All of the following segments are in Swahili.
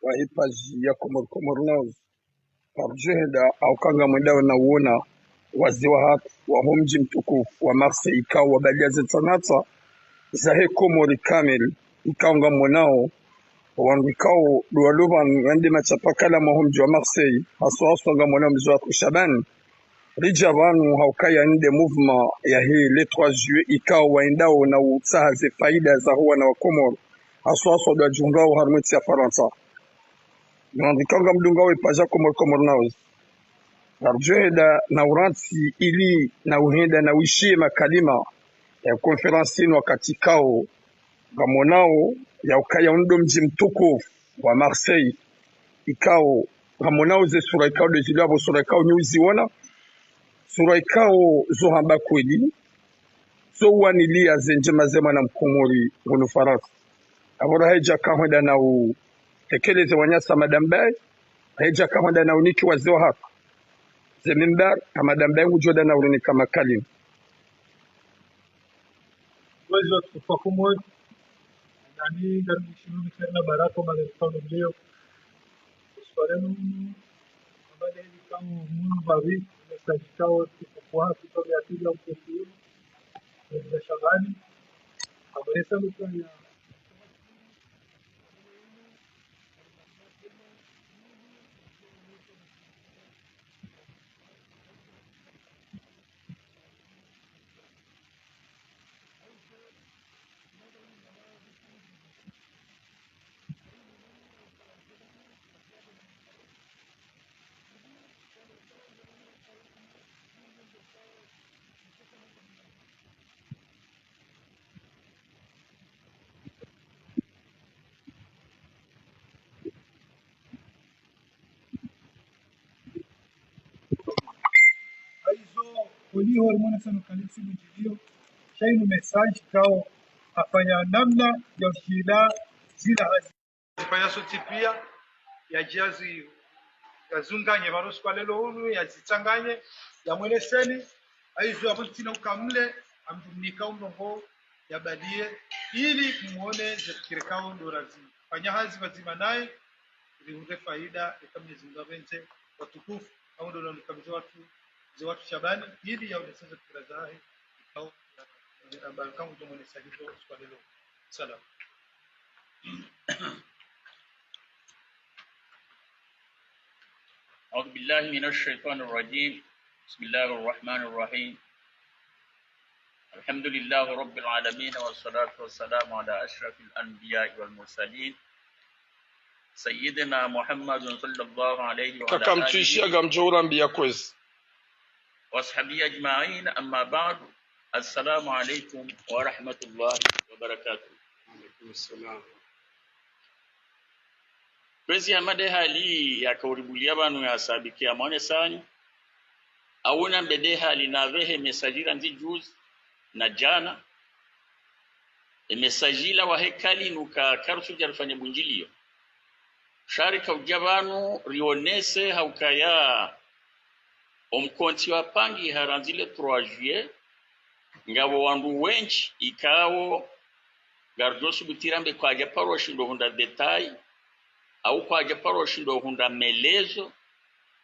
wa hipaji ya Komornos Parjenda au kanga mwendao na uona waziwa hatu wa mji mtukufu wa Marseille ikawa wabaliaze tsanata zahe Komori kamil ikaunga mwanao wanvikao duwaluban wende machapakala mji wa Marseille haswa nga mwanao mzwa kushaban rija vanu haukaya nde movement ya hii le 3 juillet ikawa waendao na utsaha ze faida za huwa na wakomoro haswa da jungao harmeti ya Faransa Nandikanga mdungawe paja Komor naos. Narjoheda na uranti ili na uhenda na uishie makalima ya konferansi ino wakati kao gamonao ya ukaya undo mji mtukufu wa Marseille ikao gamonao ze sura ikao de jilabo sura ikao nyuzi wana sura ikao zo hamba kweli zo wanilia zenje mazema na mkomori wano Faransa abora heja kahweda na tekeleze wanyasa madambai heja kahweda na uniki waziwa hapa zemimbar amadambai ujoda na urini kama kalim wezo tufakumo nani garbi shinu kerna barato maletano leo usfareno ambaye ni kama mungu babi mesajikao kwa kitu ya pili au kitu ya shabani abaresa lukanya Oli hormona sana kalisi mjilio shainu message kao afanya namna ya ushida zila hazi fanya soti pia ya jazi yazunganye barusi kwa lelo unu yazichanganye ya mweneseni aizo abutina ukamle amtumnika umrongo ya badie ili muone zefikirikao ndo razi fanya hazi bazima naye zihude faida ikamye zingabenze watukufu au ndo nikabisa watu shabani ili ya udeseza fikira zahe au barakamu tumone sahiho swalelo salam أعوذ بالله من الشيطان الرجيم بسم الله الرحمن الرحيم الحمد لله رب العالمين والصلاة والسلام على أشرف الأنبياء والمرسلين سيدنا محمد صلى الله عليه وعلى آله وصحبه أجمعين أما بعد السلام عليكم ورحمة الله وبركاته. السلام. Kwezi amade hali ya kauribulia banu ya sabiki ya mwane sani awuna mbede hali na vehe mesajira nzi juzi na jana mesajila wa hekali nuka karusu jarfanya bunjilio sharika ujabanu rionese haukaya omkonti wa pangi haranzile 3 juillet ngabo wandu wenchi ikawo gardosu butirambe kwa japaro shindo hunda detail au kwa japaro shindo hunda melezo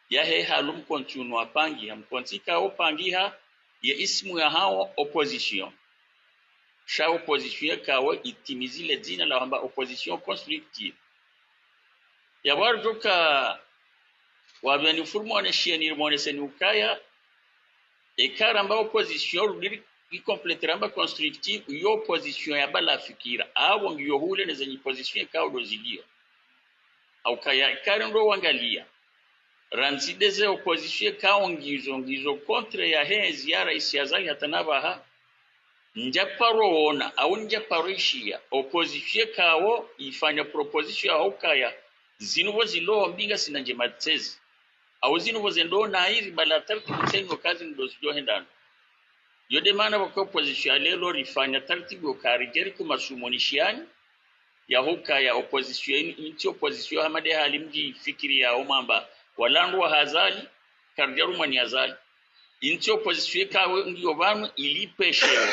ya he halum kontinu apangi hamkontika opangiha ya ismu ya hao opposition sha opposition kawa itimizile jina la hamba opposition constructive ya warjoka wabeni furmone shieni mone senukaya ekaramba opposition rudiri ikompleteramba constructive yo opposition ya bala fikira abo ngiyo hule nezenye position kao dozilio au kaya karendo wangalia ranzideze opposition kaongizo contre ya he ziara isiazali hatanabaha njaparoona au njaparishia opposition kawo ifanya proposition au kaya zinuvo ziloho mbinga sinanje matsezi au zinuvo zendo na iri balatar kutengo kazi ndo hendano yode mana wako opposition lelo rifanya tartibu karigeri kumasumonishiani ya huka ya opposition inti opposition hamade halimji fikiri ya omamba walandu wa hazali karjaru mani hazali inti opposition kawe ndio banu ilipeshewa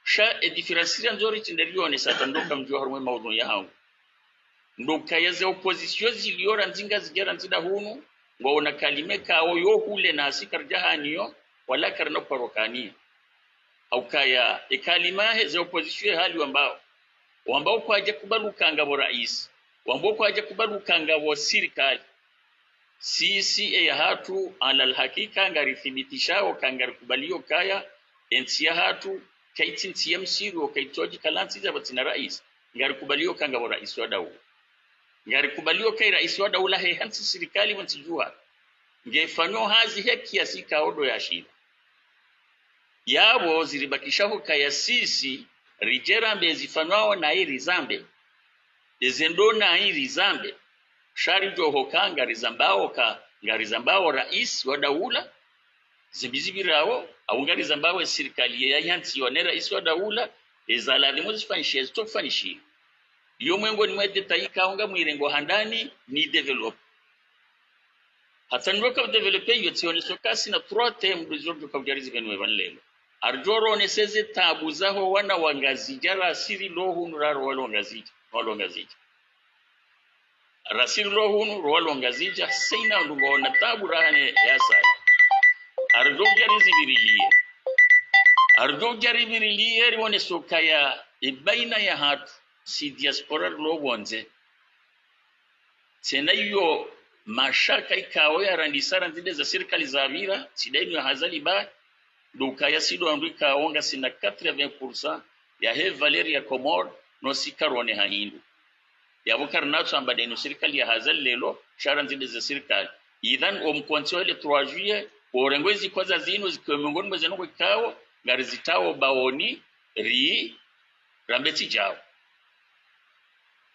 sha edifirasira nzori tinderione satandoka mjua harumwe maudhu ya hao ndoka ya za opposition ziliora nzinga zigera nzida hunu waona kalime kawo yo hule na asikarjahaniyo wala karna parokani au kaya kalima za opposition hali wambao kwaje kubaruka ngabo rais wambao kwaje kubaruka ngabo serikali sisi ya hatu alal hakika ngarithibitisha kangari kubalio kaya ensia hatu kaitinti yamsiru kaitoji kalanti za batina rais ngari kubalio kangabo rais wa dawu ngari kubalio kai rais wa dawu la hansi serikali wantijua ngefanyo hazi heki ya sika odo ya shida yabo zilibakishaho kaya sisi rijera mbezifanywa na iri zambe ezendo na iri zambe shari joho kanga rizambao rais wa daula zibizibirao au ngari zambao serikali ya yanti wa rais wa daula ezalani muzifanyishe zitofanishi yo mwengo ni mwede taika unga mwirengo handani ni develop hata ndoka develop yo tione sokasi na 3 term de kwa jarizi venwe vanlelo arjoro neseze tabu zaho wana wangazija rasiri lohunu raro walongazija rasiri lohunu walongazija seina ndungona tabu rahane yasa arjo jaribirilie rione sokaya ibaina ya hatu si diaspora lobonze senayo mashaka ikawo ya randisara nzide za serikali za vira sidaini ya hazali ba dukaya sido andika onga sina 80% ya he Valeria Comor no sikarone hahindu ya bukarnacho ambade no serikali ya hazal lelo sharanzinde za serikali idhan omkoncho ile 3 juillet orengwezi kwaza zino zikomengoni mwezeno kwao ngari zitawo baoni rambeti jao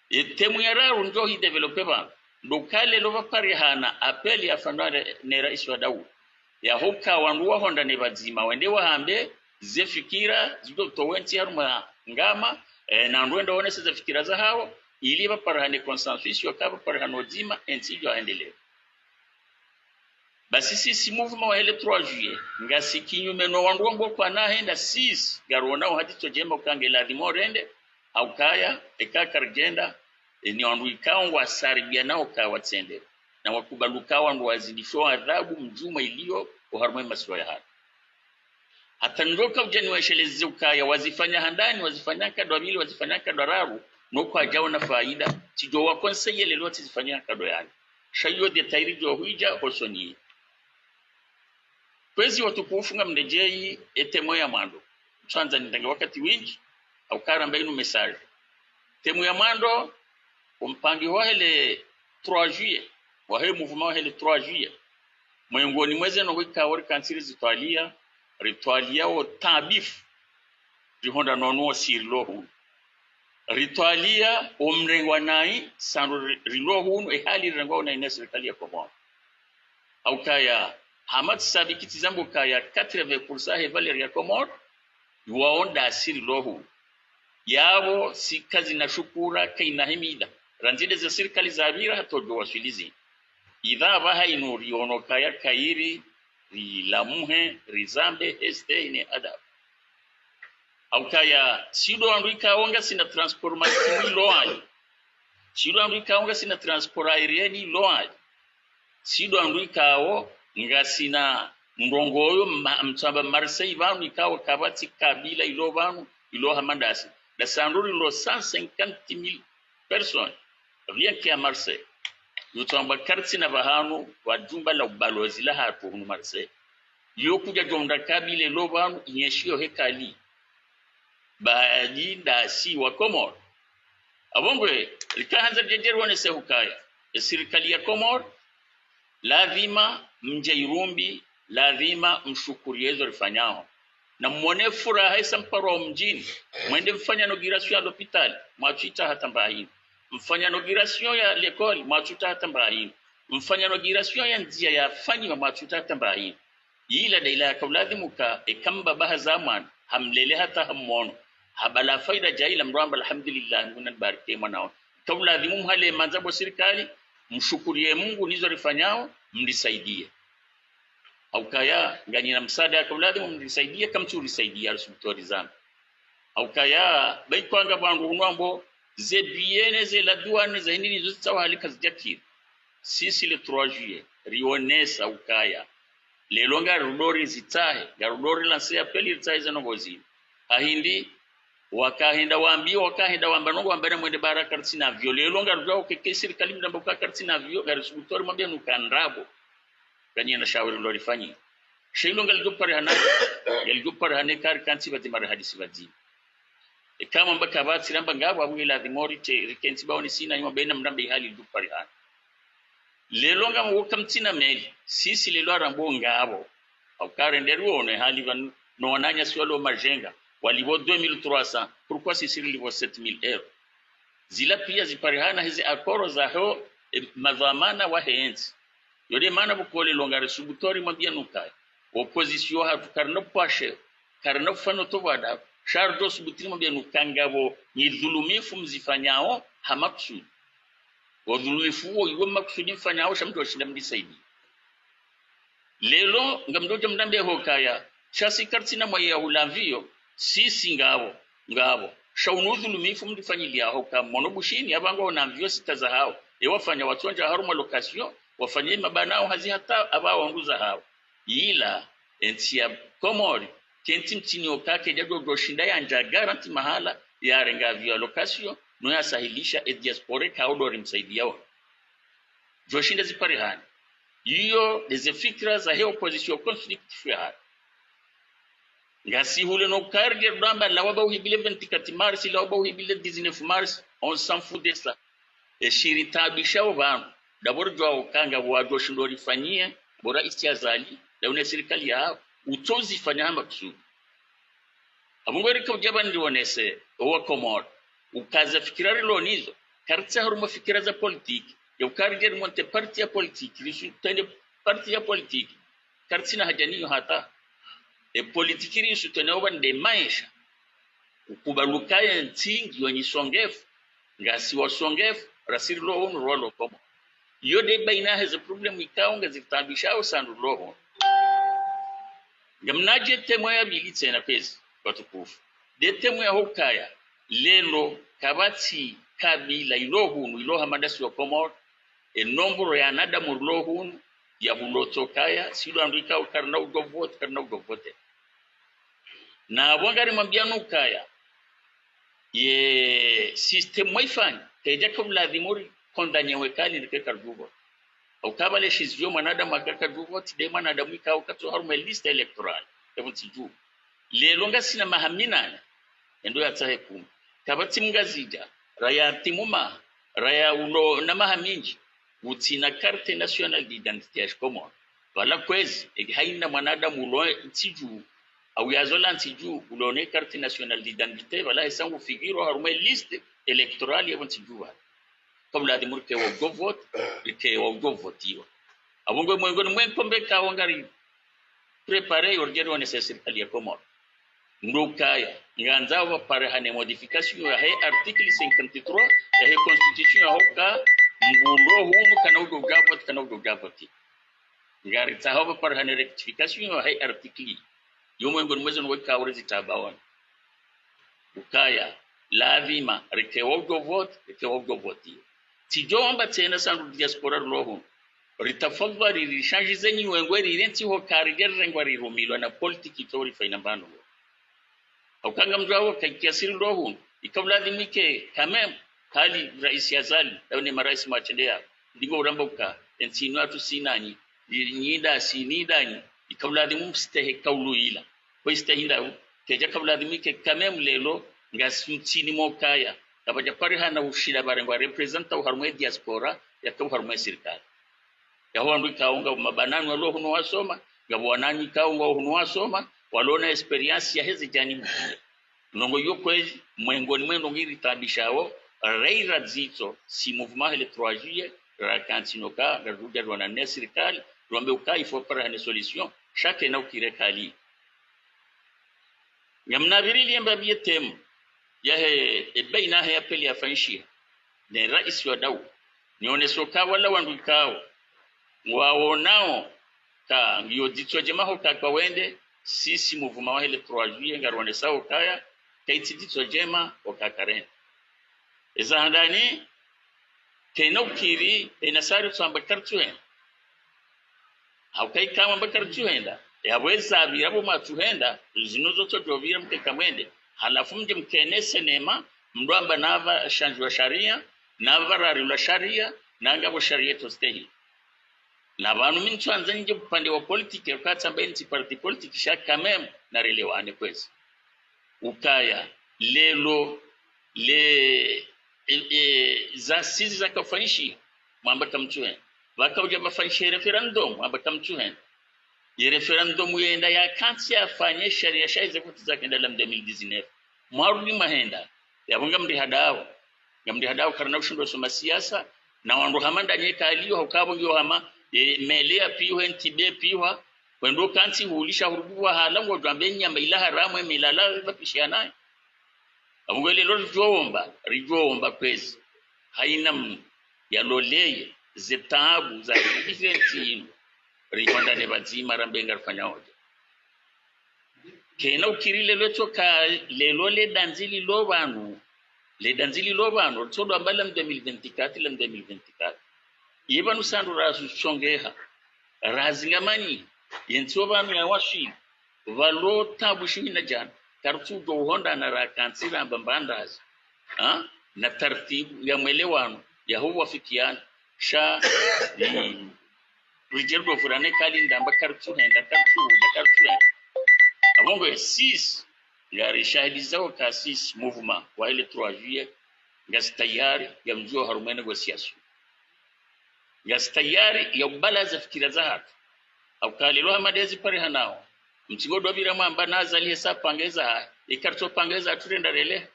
etemu ya raru njo hi develope ba dukale lova parihana apeli ya fanware ne rais wa dawu ya huka wanduwa honda ne bazima wende wahambe zefikira zido towenti haruma ngama na ndwenda onese zefikira za hao ili baparahane consensus yo kaba parahano zima entijo aendelee basi sisi movement wa hele 3 juillet ngasi kinyume no wanduwa ngokwa na henda 6 garona hadito jemba kangela dimorende au kaya ekakargenda ni wandu ikao wasaribia nao kawatsende na wakubaluka wandu wazidisho adhabu mjuma iliyo uharumwe maswa ya hatu hata ndoka ujani waishelezi ukaya wazifanya handani wazifanya kadwa mili wazifanya kadwa raru nuko ajao na faida tijo wakonseye lelote zifanya kadwa yani shayo de tairi jo huija hosoni kwezi watukufunga mdejei etemo ya mando chanza nitange wakati wingi au karamba inu message temu ya mando umpangi wa hele 3 juillet wa hele mouvement wa hele 3 juillet mwengoni mweze no wika wori kansiri zitwalia ritualia o tabif rihonda nono sirlo ritualia omrengwa nai sanro rilohu hali rengwa na ina serikali ya Komoro au kaya Hamad sabikiti zambo kaya 80% he Valeria Komoro yuwaonda sirlo yabo sikazi na shukura kaina himida ranzide za serikali za abira hatojo wasilizi idha baha inuri onokaya kairi rilamuhe rizambe este ine adab au kaya sido andika onga sina transport maritime loali sido andika onga sina transport aerieni loali sido andika o ngasina ndongoyo mtamba Marseille vanu ikawa kabati kabila ilo vanu ilo hamandasi da sanduri lo 150,000 personnes rien que à Marseille yutamba karti na bahanu wa jumba la ubalozi la hatu hunu Marseille yokuja jonda kabile lo vanu inyeshio hekali baadi da si wa Komoro abongwe likaanza jejeru wane sehukaya serikali ya Komoro lazima mje Irumbi, lazima mshukurie hizo rifanyao na mwone furaha isa mparo mjini. Mwende mfanya inauguration ya hospitali mwachuita hata mbahini, mfanya inauguration ya lekoli mwachuita hata mbahini, mfanya inauguration ya njia ya fanyi mwachuita hata mbahini. Ila daila ya kaulazimuka ikamba baha zaman hamlele hata hammono habala faida jaila mramba alhamdulillah ngunan barike mwanao. Kaulazimu hale manzabo serikali mshukurie Mungu nizo rifanyao mlisaidie. Au kaya ngani na msaada ya kaulazimu mlisaidie kama tulisaidia hospitali zangu. Au kaya bai kwanga bangu ngombo zebiene ze la douane za nini zote hali kazi jakiri. Sisi le 3 juillet rionesa au kaya lelonga rudori zitahe garudori lanse ya peli zitahe zanogozi ahindi wakahinda wamba nongo ambana mwende baraka tsina vyo lelonga rudao keke serikali mdamboka kartina vyo garisubutori mwambia nukandrabo kanye na shauri ndo lifanyi shilonga lidupare hane kari kanti bati mara hadisi bati kama mbaka bati ramba ngabo abwila dimori te rikensi baoni sina yuma bena mdambe hali lidupare hane lelonga mwokamtina meli sisi lelo arambo ngabo aukarenderuone hali van noananya swalo majenga walibo 2300 pourquoi sisi libo 7000 euros zila pia ziparihana hizi akoro za ho madhamana wa henzi yode mana bukole longare subutori mwambia nukai opposition hatu karno pashe karno fano tobada shardo subutiri mwambia nukangabo ni dhulumifu mzifanyao hamaksudi wadhulumifu huo iwe makusudi mfanyao shamtu washinda mdisaidi lelo ngamdoja mdambe hokaya chasi kartina mwa ya ulavio sisi ngabo shaunudhulumifu mdifanyilia hoka monobushini abango onamvio sitaza hao wafanya watonja haruma lokasyon wafanye mabanao hazi hata abao wanguza hao ila entia komori kenti mtini okake jago goshinda ya nja garanti mahala ya renga vio lokasyon no ya sahilisha diaspora kaudori msaidia wao joshinda ziparihani hiyo deze fikra za hiyo opposition conflict fia ngasi hule no karge ramba la waba uhibile 24 mars la waba uhibile 19 mars on s'en fout de ça shiritabisha wabanu dabor jwa ukanga wa joshindo lifanyie bora istiazali la une serikali ya utozi fanya hamba kusudi abungweri kwa jaba ndionese owa komor ukaza fikira rilonizo kartsa haruma fikira za politiki ya ukarige monte parti ya politiki lisutende parti ya politiki kartsina hajaniyo hata politiki lisutende obande maisha ukubalukaya ntingi wanyisongefu ngasi wasongefu rasirilo onu rolo komo yode baina has a problem ikaunga zitabishao sandu roho ngamnaje temo ya bilitse na pesi watukufu de temo ya hokaya lelo kabati kabila ilohunu iloha madasi wa komor nombro ya nada murlohunu ya buloto kaya sido andika ukarna ugovote na wangari mambiano kaya ye system wifi teja kabla dhimuri kondanya wekali ndike kardugo au kabale shizio manada makaka dugo tide manada mwika ukato harume list electoral ebutiju lelonga sina mahamina endo yatahe kum kabati mngazija raya timuma raya uno na mahaminji utina carte nationale d'identité ashkomo wala kwezi haina manada mulo tiju au yazola tiju ulone carte nationale d'identité wala esangu figiro harume list electoral ebutiju comme la demurke wa govot ke wa govotiwa abongo mwengo ka wangari préparer organo nécessaire ya komo ndokaya nganza wa parehane modification ya he article 53 ya he constitution ya hoka mbulo hunu kana ugo gavoti ngari tahoba parehane rectification ya he article yomwengo mwezo nweka urezi tabawan ukaya lazima rekewa govoti tijomba tena sandu diaspora roho ritafadwa rishanji zenyi wengwe rirenti ho karigere ngwari rumilo na politiki tori fainambano ukanga mjao kiasiri roho ikabla dimike kama hali rais yazali ni marais machendea ndimo uramboka ensinu atu sinani nyida sinidani ikabla dimu stehe kaulu ila ko stehila keja kabla dimike kama mlelo ngasimtini mokaya abaja parihana ushida barengwa representa uharumwe diaspora ya kwa uharumwe serikali ya wandu kaunga mabanani walo huno wasoma ngabo wanani kaunga huno wasoma walona experience ya hezi jani nongo yokwezi mwengoni mwendo ngiri tabishao reira zito si mouvement le 3 juillet la kantinoka la ruja rwana ne serikali rombe ukai faut para une solution chaque na ukirekali nyamnabirili yamba bietem ya he baina he apeli afanshia ne rais wa dau nione soka wala wandu kao waonao ka ndio ditwa jema hoka kwa wende sisi mouvement wa le 3 juillet ngarwane sao kaya kaiti ditwa jema okakaren ezandani kenokiri enasari tsamba kartuenda haukai kama bakartuenda yaweza abirabo matuhenda zinozo tojovira mtekamwende halafu mje mkenese nema mndwamba nava shanjwa sharia nava rarula sharia nangabo sharia tostehi na banu minchwanza nje upande wa politiki wakati benchi party politiki shaka mem na relewane kwezi ukaya lelo za sisi za kafanyishi mwamba kamchuen wakauja mafanyishi referendum mwamba kamchuen ye referendum yenda ya kansi afanye sharia shaize kutiza kenda lam 2019 mwarudi mahenda yabunga mdi hadao karana ushindo soma siasa na wandu hamanda nyeka aliyo hukabo ngiyo hama melea piwa ntibe piwa wendo kansi hulisha hurubuwa halango jwambe nyamba ila haramu emilala vapishanaye abugele lo rijoomba kwezi haina ya loleye zetabu za different rikonda ne bazima rambenga rufanya hoja kena ukirile lotoka lelo le danzili lo banu todo ambala 2024 yeba nusandu rasu chongeha razingamani yentso banu ya washi valo tabu shina jana tartudo honda na rakansira mbambandazi na tartibu ya mwelewano ya huwa fikiana sha rijergo furane kali ndamba kartu abongo 6 ya rishahidi zao kasisi mouvement wa ile 3 juillet gastayari ya mjua harume negotiation gastayari ya ubalaza fikira za hatu au kalilo hamadezi pare hanao mchigodo bira mwamba nazali hesa pangeza ikarto pangeza turenda rele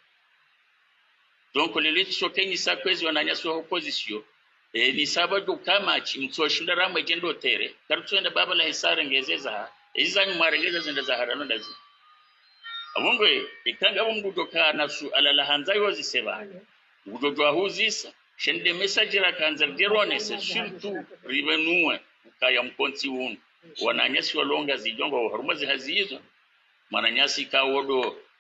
donc leliti shokenyi sakwezi wananyaswa opposition ni sabado kama chimtoshinda ramwe jendo tere kartuenda baba la hesare ngezeza izanyu marengeza zenda za harano ndazi abongwe ikanga bomgudoka nasu alala hanzayo ziseba gudodwa huzisa shende message ra kanza derone se surtout rivenue kaya mkonti unu wananyasi walonga zijongo harumazi hazizo mananyasi kawo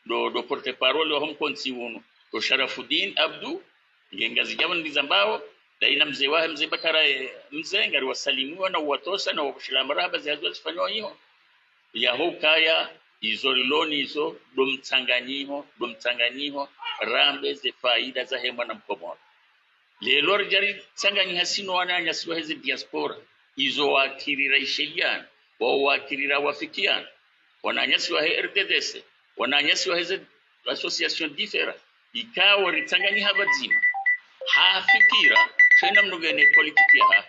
do porte parole wa mkonti unu to Sharafuddin Abdu ngengazi jaman nizambao daina mzee wa mzee Bakara mzee ngari wasalimu na watosa na wakushila maraba zihazo zifanywa hiyo ya hukaya izoriloni izo domtsanganyiho rambe ze faida za hema na mkomoro lelo jari tsanganyi hasino wananya siwa hezi diaspora izo wakirira isheliana wakirira wafikiana wananyasi wa RTDS wananyasi wa hezi association different ikawa ritsanganyi habazima hafikira shena mnogene politiki ya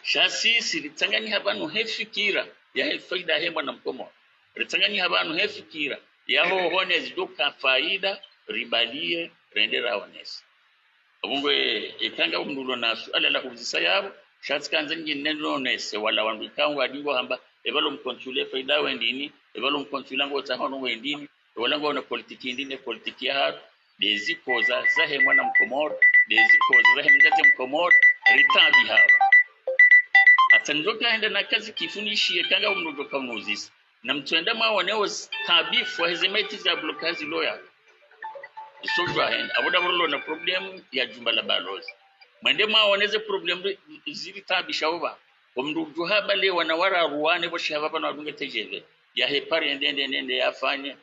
shasisi ritsanganyi habanu hefikira ya faida hema na mkomoro ritsanganyi habanu hefikira ya hohone zidoka faida ribalie rendera honesi abungwe ikanga umnulo nasu alala kuzisa yabo shatsi kanze ngineno nese wala wandu kangwa dibo hamba ebalo mkontrole faida wendini ebalo mkontrole ngo tahono wendini wala ngo na politiki ndine politiki ya dezi koza zahe mwana mkomoro dezi koza zahe mzazi mkomoro ritabi hawa atanzoka henda na kazi kifunishi kanga umnulo kamuzisa na mtuenda mawaneo tabifu wa hizimeti za blokazi loya isojwa henda abuda burlo na problem ya jumba la balozi mwende mawaneze problem zili tabisha uba omndu habale wanawara ruwane bo shaba na wadunge tejeve ya hepari ndende yafanye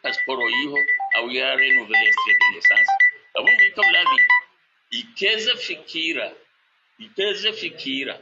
passport hiyo au ya renouveler extrait de naissance abungu ikablabi ikeze fikira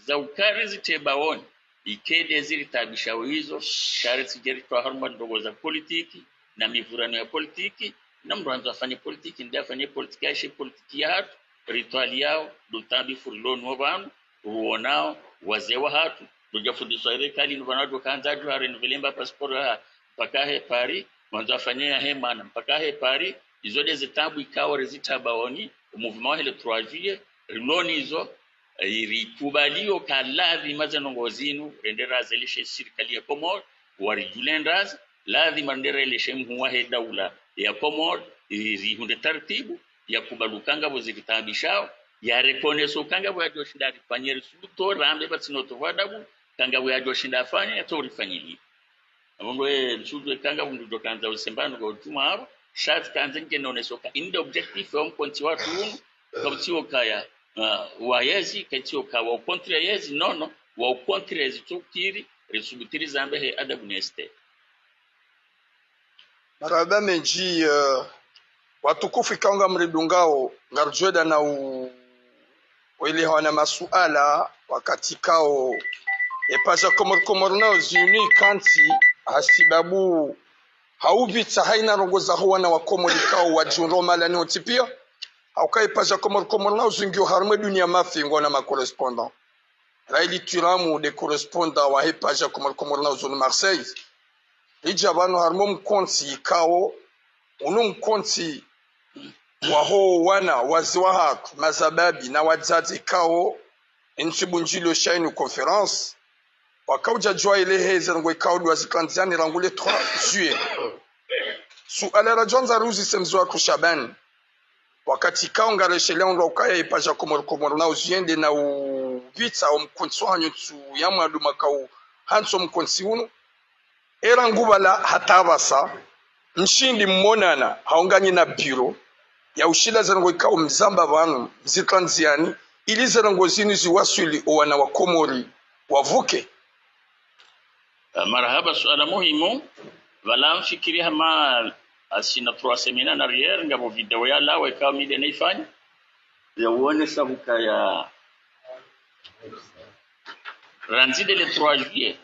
za ukari zitebaoni ikede zili tabisha hizo shari sijeri kwa haruma ndogo za politiki na mivurano ya politiki na mwanzo afanye politiki ndio afanye politiki ya politiki ya hatu rituali yao dutambi furlonu wabanu uonao wazewa hatu dujafundishwa serikali nvanado kanza juhare nvelemba passport mpaka he pari mwanzo afanyia hemana mpaka he pari izode zitabu ikawa rezitabaoni umuvuma hele 3 juillet loni hizo irikubalio kalavi mazano ngozinu rendera zelishe serikali ya Komoro warijulendas lazima ndere leshe mhuwa he daula ya Komoro hunde taratibu ya kubalukanga bozikitabishao ya rekoneso kanga bwa joshinda rifanyere suto rambe batsinoto wadabu kanga bwa joshinda afanya yatorifanyili abongwe sudo kanga bundu kanza usembano go tumaro shat kanza ngenoneso ka in the objective of konti watu kabtio kaya wayezi katio ka wa kontra yezi nono wa kontra yezi tukiri resubutiri zambe he adabu neste maraba menji watukufu ikaunga mridungao ngarjweda na wele wana masuala wakati kao epaja komoro nao ziuni kanti hasibabu haubita haina rongoza huwana wa komori kao wa junroma lani otipia hauka epaja komoro nao zingio harme dunia mafi ngona ma correspondant raili turamu de correspondant wa epaja komoro nao zone Marseille ijabano harmo mkonti kao unu mkonti waho wana waziwa hatu mazababi na wazazi kao nchibunjilo shainu conference wakauja jua ile heze ngwe kao duazikantiani rangule 3 juillet su ala jonza ruzi semzwa kushaban wakati kao ngareshelea ndo ukaya ipaja komoro na uziende na uvita omkonti wanyu tu yamadu makao hanso mkonti unu era ngubala hatabasa mshindi mmonana haunganyi na biro ya ushila zango ikao mzamba banu mzikanziani ili zango zini ziwasuli wana wa Komori wavuke. Marhaba, suala muhimu wala mfikiri hama asina 3 semina na rier ngabo video ya lawe ikawa mide naifanya ya uone sabuka ya ranzide le 3 juillet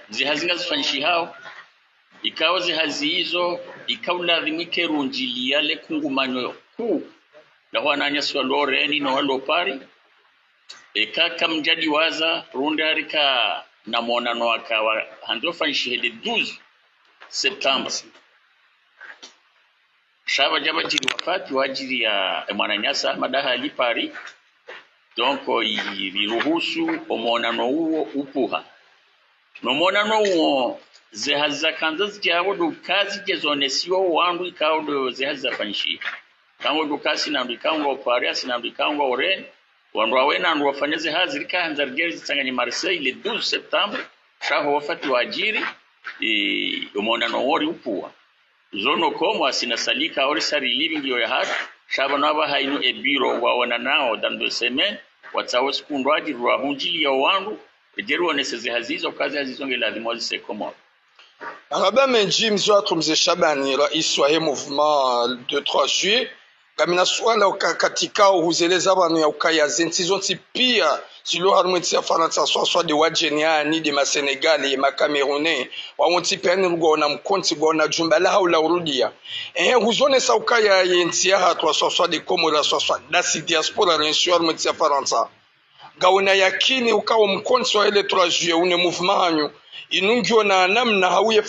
zihazinga zifanyishi hao ikawa zihazi hizo ikaula vimike runjili yale kungumanyo kuu na wananya swa loreni no walopari kaka mjadi waza rundarika na monano akawa hando fanyishi le 12 September shaba jaba jiri wafati wajiri ya mwananyasa madaha alipari donc iriruhusu omonano huo upuha no monano huo zehaza kanza zijawo do kazi jezonesiwa wandu ikawo do zehaza fanyishi kango do kasi na ndikango opari asina ndikango oren wandu awena andu wafanyeze hazi rika hanzargeri zitangani Marseille le 12 Septembre shaho wafati wajiri omonano wori upuha zono komo asina salika ori sari living yo ya hatu shaba naba hainu ebiro wawana nao dans 2 semaines watawo skundu aji ruwa hunjili ya wandu ejeru waneseze hazizo kazi hazizonge lazima wazise Komoro. Araba menji mzwatu mze Shabani rais wa mouvement de 3 juillet gamina swala katika uzeleza banu ya ukaya zentizonti pia zilo harmenti ya Faransa soit de wajeniani de masenegali ma Camerounais wa monti pene ngona mkonti gona jumbala haula urudia huzone sa ukaya yentia hatwa soit de Komoro soit dasi diaspora rensuar monti ya Faransa gauna yakini ukawa mkonti wa ile 3 juillet une mouvement hanyu inungio na namna hauye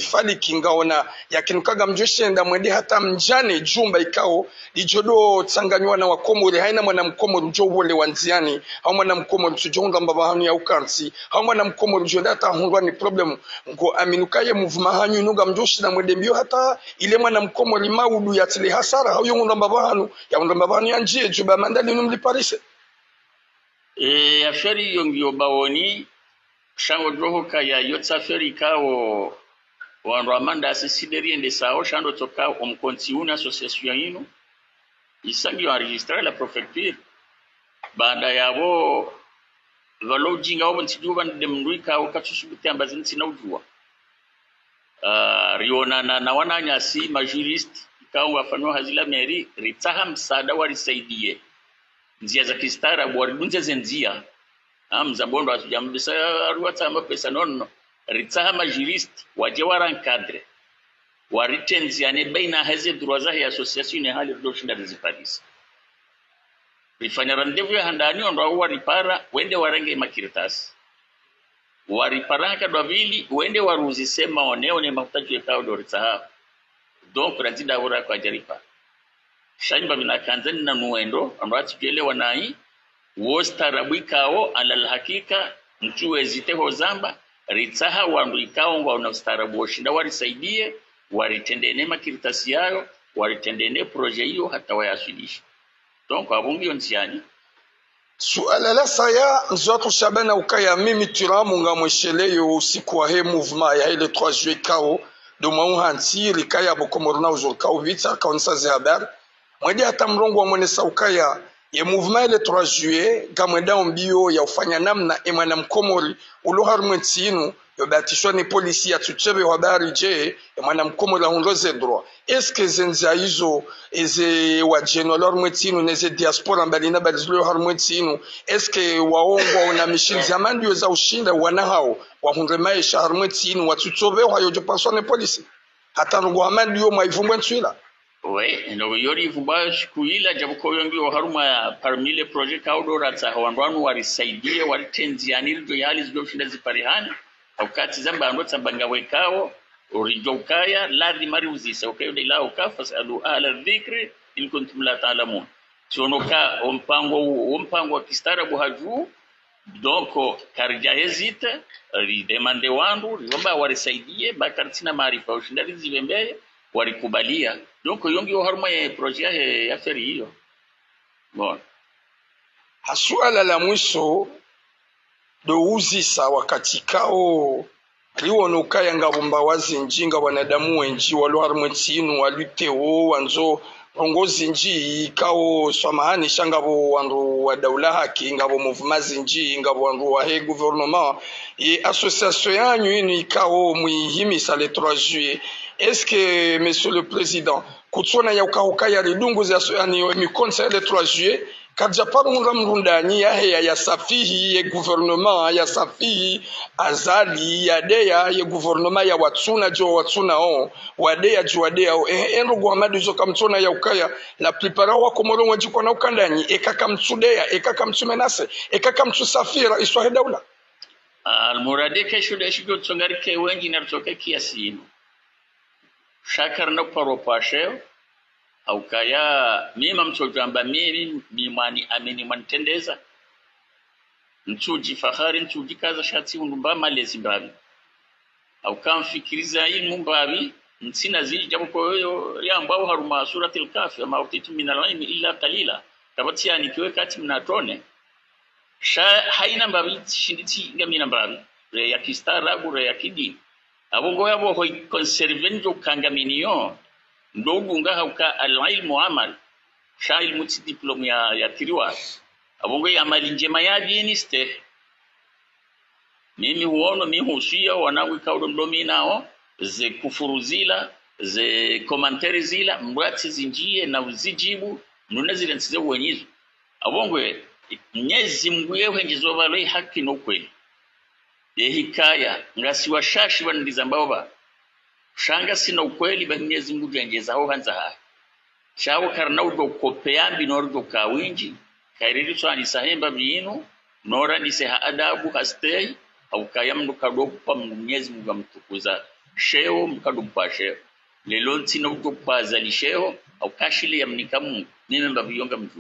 faliki ngaona yakinukaga mjoshenda mwende hata mjane jumba ikao lijodo tsanganywa na wakomori haina mwana mkomori njo wole wanziani hau mwana mkomori tujonga mbabahanu ya ukansi hau mwana mkomori njo hata hundwa ni problem ngo aminukaye muvuma hanyu inuga mjoshenda mwende mbio hata ile mwana mkomori maudu ya tile hasara hau yunga mbabahanu ya njie juba mandali numliparise aferi yongio bawoni shango droho kaya yotsa feri kawo wandu amanda asisideri ende sao shando toka omkonti una association yinu isangi wa enregistrer la préfecture baada yabo valo jinga obo ntijuba ndemndui kawo katsusubuti ambazinti na ujua riona na wananya si majurist kawo wafanyo hazila meri ritaha msada warisaidie nzia za kistara bwaridunze zenzia mzabondo asujambisa ruwata amapesa nono ritsaha majurist waje warankadre waritenziane baina haze droza ya association ne hali do shinda ziparis rifanya randevu ya handani ndo waripara wende warange makiritasi waripara kadwa vili wende waruzisema oneo ne mahutaji ya kao doritaha donc razida ura kwa jaripa shanyba binakanzani na nuendo ambacho gele wanai wostarabikao alal hakika mtuwe ziteho zamba ritaha wandu ikao ngwa unastarabu washinda warisaidie waritendene makiritasi yayo waritendene proje hiyo hata wayashilisha donc abungi onsiani suala la saya nzwatu Shabani ukaya mimi turamu nga mwesheleyo usiku wa he mouvement ya ile 3 juillet kao do mauhanti likaya bokomorna uzurkao vita kaunsa za habari mwede hata mrongo wa mwenesa ukaya ye mouvement ile 3 juillet gamweda mbio ya ufanya namna emwana mkomori uloharmentinu yobatishwa ni polisi ya tuchebe habari je emwana mkomori hundoze droit eske zenza hizo eze wa general mwetinu neze diaspora mbalina balizlo harmwetinu eske waongwa una mishinzi amandi za ushinda wana hao wa hundre maisha harmwetinu watuchobe hayo je persone polisi hata ngo amandi yo maivumbwe ntwila. Oui, no yori vumba shkuila jabuko yongi haruma parmi les projets kaudora za wanwanu warisaidie waritenzianiri do yali zido shinda ziparihani wakati zamba ando tsambanga wekao urijokaya ladi mari uzisa okayo de la ukafa alu ala dhikri in kuntum la ta'lamun tionoka ompango wa kistarabu haju donc karja hezite ri demande wandu riomba warisaidie bakartina maarifa ushindani zibembeye warikubalia donc yongi haruma ya projet ya feri hiyo bon hasuala la mwisho do uzisa wakati kao riwono kaya ngabumba wazinjinga wanadamu wenji walo harumwetinu waluteo wanzo rongozi nji kao samahani shangabo wandu wa daula haki ngabo mouvement zinji ngabo wandu wa he gouvernement et association yanyu ini kao muhimisa le 3 juillet. Est-ce que monsieur le président kutsona ya ukahukaya ridungu za yani mi conseil le 3 juillet kadja parunga mrundani ya safihi ya gouvernement ya safihi azali ya deya ya gouvernement ya watsuna jo watsuna on wadeya jo wadeya endo gwamadu zo kamtsona ya ukaya la plupart wa komoro wajiko na ukandani ekaka mtsudeya ekaka mtsumenase ekaka mtsufira iswa daula almurade kesho de shigo tsongarike wengi na toke kiasi shakar na paropashe au kaya mima mchojamba mimi ni mani amini mantendeza mchuji fahari mchuji kaza shati undumba malezi mbabi au kamfikiriza ilmu mbabi msina ziji jabu kwa hiyo ya ambao haruma suratul kafi ama utitu minalaimi illa qalila tabati yani kiwe kati mnatone haina mbabi shinditi ngamina mbabi re ya kistarabu re ya kidini abongo yabo hoi conservenjo kangaminio ndogu nga hauka al-ilmu amal shail mutsi diploma ya tiriwa abongo ya mali njema ya diniste mimi huono mimi husia wanawi kaudo ndomi nao ze kufuruzila ze commentary zila mbwati zinjie na uzijibu nunazile nsize wenyizo abongo nyezi mguye wenjizo baloi haki no kweli hikaya ngasi washashi bandiza mbaba shanga sina ukweli ba Mwenyezi Mungu jengeza ho hanza ha shawo karna udo kopeyambi nordo kawinji kairiri tsani sahemba binu nora ni seha adabu hastei au kayamnu kadopa Mwenyezi Mungu mtukuza sheo mkadopa sheo lelonti na udo pazali sheo au kashile yamnikamu nimemba biyonga mtu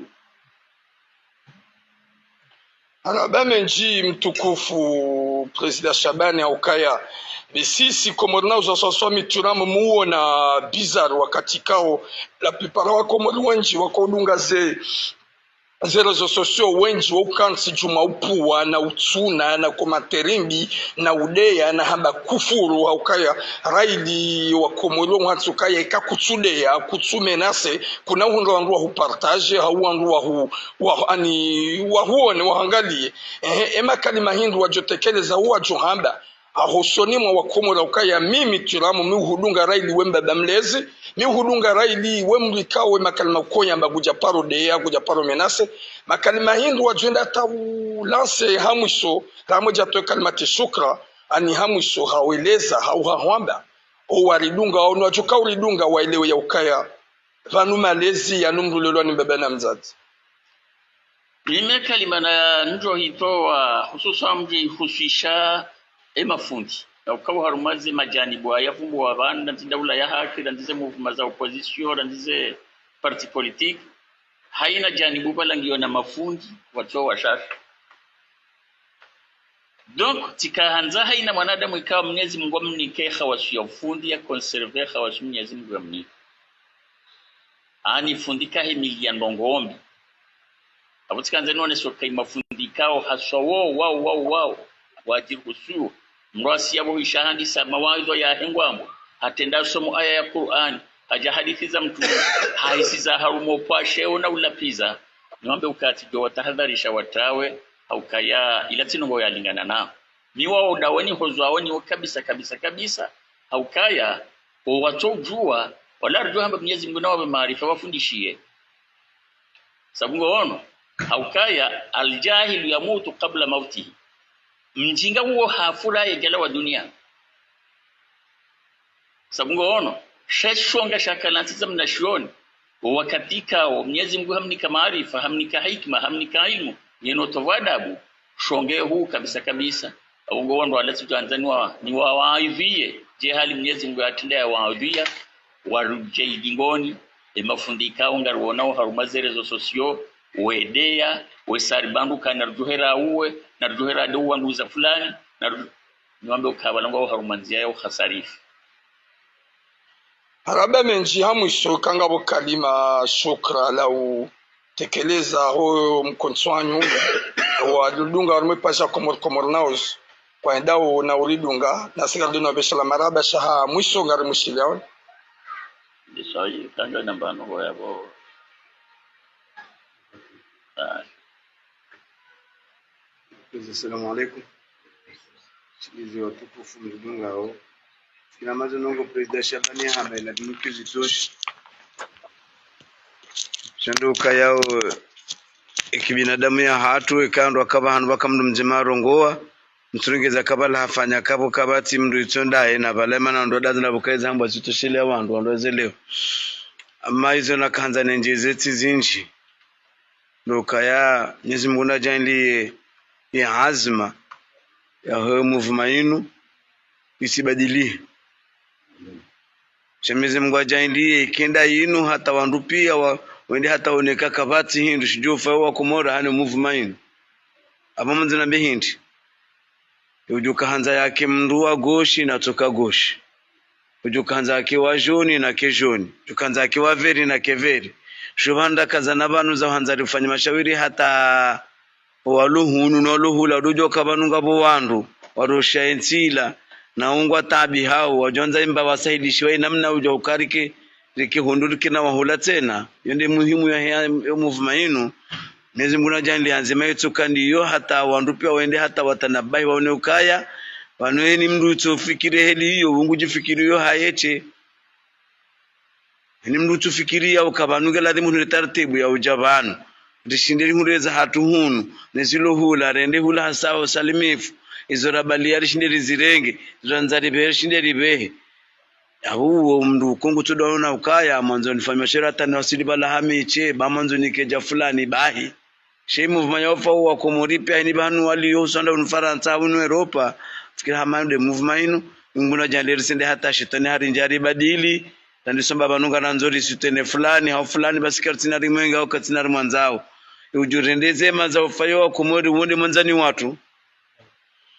Arabame nji mtukufu President Shabani aukaya sisi komorna uzasosomi turamu muona bizarre wakati kao la plupart wa komori wenji wakodunga ze reseaux sociaux wenji wakansi juma upuwa na utsuna na komaterimbi na udeya na hamba kufuru aukaya raidi wa komori wansu kaya ikakutsudeya kutsumenase kuna hunga wangu wa hupartage hau wangu wa huone wahangalie ema kalima hindu wajotekeleza huwa johamba ahosoni mwa wakomora ukaya mimi tiramu mi hudunga raili wemba bamlezi mi hudunga raili wemrikawe makalima konya mbaguja paro deya kuja paro menase makalima hindu wajenda tawu lance hamwiso ramoja to kalimati shukra ani hamwiso haweleza hauhawamba o waridunga ono wajuka uridunga waelewe ya ukaya vanu malezi ya numrulelwa ni mbebe na mzazi Mime kalima na njo hitoa hususa mji husisha mafundi na ukawa harumazi majanibu ayavumu wa banda daula ya haki ndize movement za opposition ndize parti politique haina janibu balangio na mafundi watoa washafi. Donc tikahanza haina mwanadamu ikawa Mwenyezi Mungu amnike khawasi ya ufundi ya conserver khawasi Mwenyezi Mungu amnike ani fundika he milian ngombe abutikanze none soka imafundikao haswa wao wajiruhusu mrasi yabo ishahandisa mawaidho ya hengwambo atenda somo aya ya Qur'an haja hadithi za mtume haisiza harumo pasheo na ulapiza niombe ukati jo watahadharisha watawe au kaya ila tinongo yalingana nao ni wao daweni hozwaoni kabisa au kaya watojua wala rujua hamba Mwenyezi Mungu nawe maarifa wafundishie sabungo ono au kaya aljahilu yamutu kabla mautihi mjinga huo hafura ya jala wa dunia sabungo ono shashonga shakalantiza mnashioni wakatika wa Mwenyezi Mungu hamnika maarifa hamnika hikma hamnika ilmu yeno tovadabu shonge huu kabisa au ndo alati Tanzania ni waivie je hali Mwenyezi Mungu atendea waivia waruje idingoni mafundika ngaruonao harumazerezo sosio wedea wesaribandu kana ruhera uwe na ruhera do wanduza fulani na niombe ukabalangwa harumanzia yao khasarifu haraba menji hamwisho kangabo kalima shukra lau tekeleza ho mkonswanyu wa dudunga rumwe pasha komor naos kwa endao na uridunga na sika duna beshala maraba shaha mwisho ngari mushiliao ndisoyi kanga nambano ho yabo Assalamu alaikum. Sisi watukufu mdungao. Kila mazo nongo President Shabani Hamela dumukizi toshi. Chanduka yao ikibinadamu ya hatu ikando akaba hanu bakamdu mjimaro ngoa mturingeza kabala hafanya kabo kabati mndu itonda na balema na ndo dazi na bukaiza hambo zitoshele wandu wandozeleo. Ama hizo na kanza nenjezeti zinji. Ndoka ya Mwenyezi Mungu najali ya azma ya huyo movement yenu isibadilie. Mwenyezi Mungu ajalie kenda yenu hata wandu pia wende hata oneka kabati hindu shijofa wa komora hane movement yenu. Abamanzi na behindi. Ujuka hanza yake mndu wa goshi na toka goshi. Ujuka hanza yake wa joni na kejoni. Ujuka hanza yake wa veri na keveri. Shubanda kaza nabanu za hanza rifanya mashawiri hata waluhunu na waluhula rujo kabanunga bo wandu warusha ensila na ungwa tabi hao wajonza imba wasaidishwe namna uja ukarike likihundurike na wahula tena yende muhimu ya movement yenu Mwenyezi Mungu najali anzema yetsuka ndiyo hata wandu pia waende hata watanabai waone ukaya wanoeni mndu utofikire heli hiyo ungu jifikiri hiyo hayeche ni mndu utofikiria ukabanuga lazima ni taratibu ya ujabanu ndishindiri hureza hatu hunu nezilo hula rende hula hasao salimifu izorabali yarishindiri zirenge zanzari behe shindiri behe ahuo mndu kungu tudaona ukaya mwanzo nifanya shera tani wasili bala hamiche ba mwanzo nikeja fulani bahi shemu vmanyofa wa komori pia ni banu wali yosanda unfaransa unu Europa fikira hamande movement inu nguna jandiri sinde hata shetani harinjari badili ndisomba banunga nanzori sitene fulani au fulani basi katina rimwenga au katina mwanzao ujurendeze maza ufayo komori uone mwanzani watu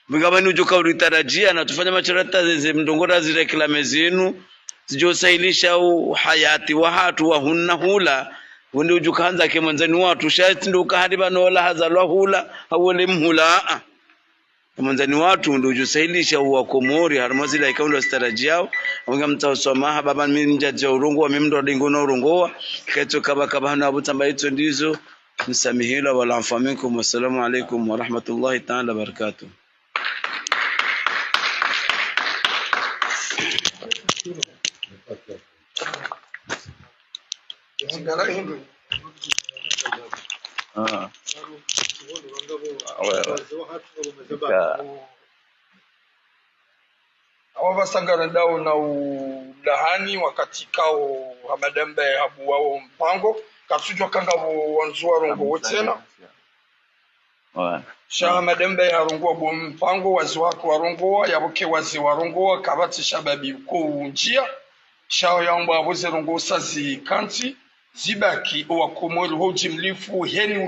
Mgabani ujuka ulitarajia na tufanya macharata ze mdongora zile kilame zenu zijosailisha hayati wa hatu wa hunna hula wende ujuka hanza ke mwanzani watu shati ndo kahadiba nola hazalwa hula hawole mhula mwanzani watu ndo ujosailisha wa komori harmazila ikaundo starajiao wanga mtawasoma baba mimi mjaji urongo wa mimi ndo dingono urongoa kaito kaba na abutamba hizo ndizo msamihila wala afaminkum wassalamu alaikum wa rahmatullahi ta'ala barakatuh. Awa basangana ndao na udahani wakati kao hamadambe habu wao mpango katujwa kanga wanzuwa rongo wotena Shaha madembe ya rongoa bo mpango wazi wako warongoa yaboke wazi warongoa kabati shababi ko njia shaha yamba abuze rongoa sazi kanti zibaki wa Komoro hoji mlifu heni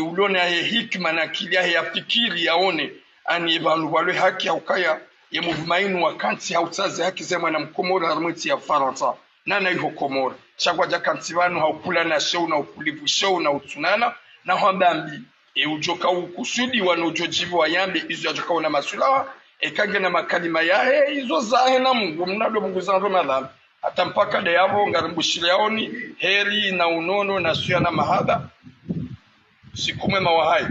ulona ya hikma na kilia ya fikiri yaone ani banu walwe haki ya ukaya ya muvumainu wa kanti hautazi haki zema na mkomoro harumiti ya Faransa nana iho Komoro chagwa jakanti wanu haupula na show na upulivu show na utunana na hambambi ujoka ukusudi wanojojibu wayambe izo yajoka una masulawa kage na makalima yahe izo zahe na Mungu mnado Mungu zanro madhambi hata mpaka de yabo ngarimbushile yaoni heri na unono na suya na mahaba sikumwe mawahai